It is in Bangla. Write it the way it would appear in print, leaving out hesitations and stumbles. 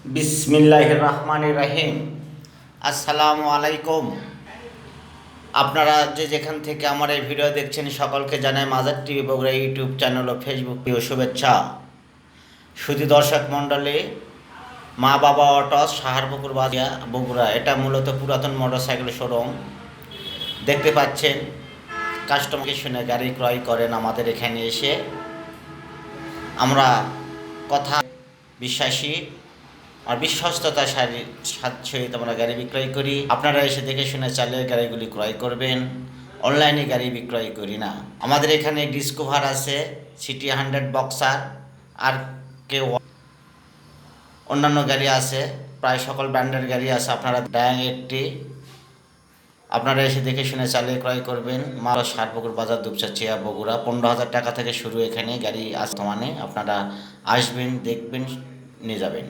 বিসমিল্লাহির রহমানির রহিম। আসসালামু আলাইকুম। আপনারা যেখান থেকে আমার এই ভিডিও দেখছেন সকলকে জানাই মাজার টিভি বগুড়া ইউটিউব চ্যানেল ও ফেসবুক প্রিয় শুভেচ্ছা। শুধু দর্শক মণ্ডলী, মা বাবা অটোস সাহারপুকুর বাজার বগুড়া, এটা মূলত পুরাতন মোটরসাইকেল শোরুম। দেখতে পাচ্ছেন কাস্টমারকে শুনে গাড়ি ক্রয় করেন আমাদের এখানে এসে। আমরা কথা বিশ্বাসী আর বিশ্বস্ততার সহিত আমরা গাড়ি বিক্রয় করি। আপনারা এসে দেখে শুনে চালিয়ে গাড়িগুলি ক্রয় করবেন। অনলাইনে গাড়ি বিক্রয় করি না। আমাদের এখানে ডিসকভার আছে, সিটি 100 বক্সার, আর কেউ অন্যান্য গাড়ি আছে, প্রায় সকল ব্র্যান্ডের গাড়ি আছে। আপনারা ড্যাং 80 আপনারা এসে দেখে শুনে চালিয়ে ক্রয় করবেন। মারা সারপুকুর বাজার, দুপচাচিয়া, বগুড়া। 15,000 টাকা থেকে শুরু এখানে গাড়ি বর্তমানে। আপনারা আসবেন, দেখবেন, নিয়ে যাবেন।